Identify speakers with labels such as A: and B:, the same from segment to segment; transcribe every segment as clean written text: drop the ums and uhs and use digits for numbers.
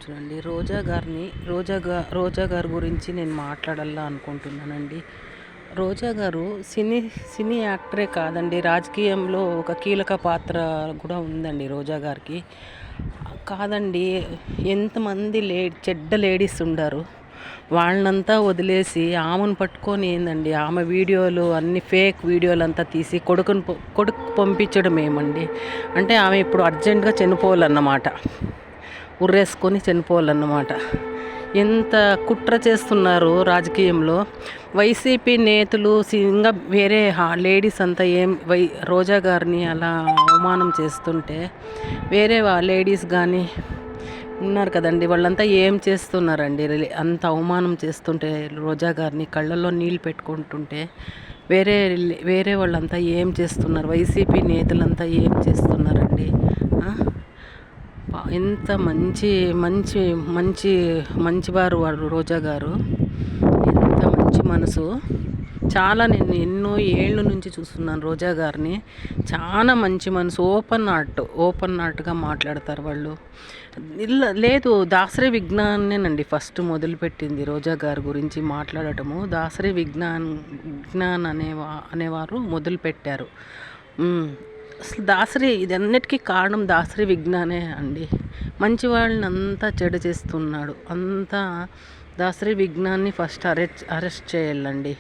A: చూడండి రోజా గారి గురించి నేను మాట్లాడాలా అనుకుంటున్నానండి. రోజా గారు సినీ యాక్టరే కాదండి, రాజకీయంలో ఒక కీలక పాత్ర కూడా ఉందండి రోజా గారికి. కాదండి, ఎంతమంది చెడ్డ లేడీస్ ఉండారు, వాళ్ళనంతా వదిలేసి ఆమెను పట్టుకొని ఏందండి, ఆమె వీడియోలు అన్ని ఫేక్ వీడియోలు అంతా తీసి కొడుకు పంపించడం ఏమండి అంటే ఆమె ఇప్పుడు అర్జెంటుగా చనిపోవాలన్నమాట, ఉరేసుకొని చనిపోవాలన్నమాట. ఎంత కుట్ర చేస్తున్నారు రాజకీయంలో. వైసీపీ నేతలు ఇంకా వేరే లేడీస్ అంతా రోజా గారిని అలా అవమానం చేస్తుంటే, వేరే లేడీస్ కానీ ఉన్నారు కదండి, వాళ్ళంతా ఏం చేస్తున్నారండి? అంత అవమానం చేస్తుంటే, రోజా గారిని కళ్ళల్లో నీళ్ళు పెట్టుకుంటుంటే వేరే వాళ్ళంతా ఏం చేస్తున్నారు? వైసీపీ నేతలంతా ఏం చేస్తున్నారండి? ఎంత మంచి మంచి మంచి మంచివారు వారు రోజా గారు. ఎంత మంచి మనసు. చాలా నేను ఎన్నో ఏళ్ళ నుంచి చూస్తున్నాను రోజా గారిని. చాలా మంచి మనసు, ఓపెన్ హార్ట్గా మాట్లాడతారు వాళ్ళు. లేదు, దాసరి విజ్ఞానేనండి ఫస్ట్ మొదలుపెట్టింది రోజా గారి గురించి మాట్లాడటము. దాసరి విజ్ఞాన్ అనేవారు మొదలుపెట్టారు. అసలు దాసరి ఇదన్నిటికీ కారణం దాసరి విజ్ఞానే అండి. మంచి వాళ్ళని అంతా చెడు చేస్తున్నాడు. అంతా దాసరి విజ్ఞాన్ని ఫస్ట్ అరెస్ట్ చేయాలండి.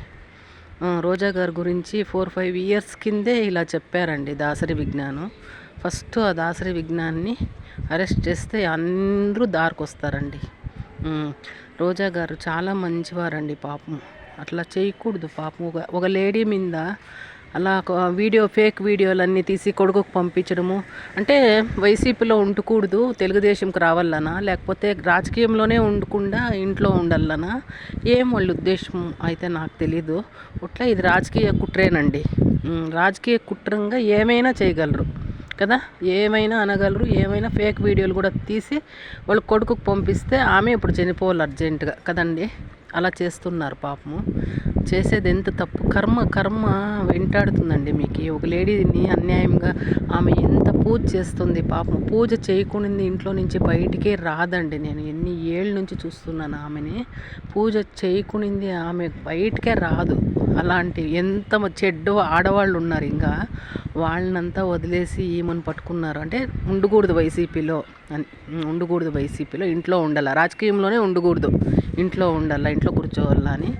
A: రోజా గారి గురించి 4-5 ఇయర్స్ కిందే ఇలా చెప్పారండి దాసరి విజ్ఞానం. ఫస్ట్ ఆ దాసరి విజ్ఞాన్ని అరెస్ట్ చేస్తే అందరూ దారికొస్తారండి. రోజా గారు చాలా మంచివారండి పాపం. అట్లా చేయకూడదు పాపం. ఒక లేడీ మీద అలా ఫేక్ వీడియోలన్నీ తీసి కొడుకుకు పంపించడము అంటే, వైసీపీలో ఉండకూడదు, తెలుగుదేశంకి రావాలనా, లేకపోతే రాజకీయంలోనే ఉండకుండా ఇంట్లో ఉండాలనా, ఏం వాళ్ళ ఉద్దేశం అయితే నాకు తెలీదు. అట్లా ఇది రాజకీయ కుట్రేనండి. రాజకీయ కుట్రంగా ఏమైనా చేయగలరు కదా, ఏమైనా అనగలరు. ఏమైనా ఫేక్ వీడియోలు కూడా తీసి వాళ్ళ కొడుకుకు పంపిస్తే ఆమె ఇప్పుడు చనిపోవాలి అర్జెంటుగా కదండి. అలా చేస్తున్నారు పాపము. చేసేది ఎంత తప్పు. కర్మ వెంటాడుతుందండి మీకు. ఒక లేడీని అన్యాయంగా ఆమె ఎంత పూజ చేస్తుంది పాపం. పూజ చేయకుండా ఇంట్లో నుంచి బయటికే రాదండి. నేను ఎన్ని ఏళ్ళ నుంచి చూస్తున్నాను ఆమెని. పూజ చేయకుండా ఆమె బయటికే రాదు. అలాంటి ఎంత చెడ్డ ఆడవాళ్ళు ఉన్నారు. ఇంకా వాళ్ళనంతా వదిలేసి ఈమెను పట్టుకున్నారు. అంటే ఉండకూడదు వైసీపీలో, ఇంట్లో ఉండాల, రాజకీయంలోనే ఉండకూడదు, ఇంట్లో ఉండాల, ఇంట్లో కూర్చోవాలా అని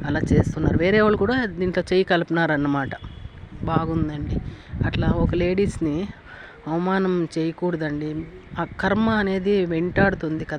A: అలా చేస్తున్నారు. వేరే వాళ్ళు కూడా దీంట్లో చేయి కలుపుతున్నారన్నమాట. బాగుందండి. అట్లా ఒక లేడీస్ని అవమానం చేయకూడదండి. ఆ కర్మ అనేది వెంటాడుతుంది కదా.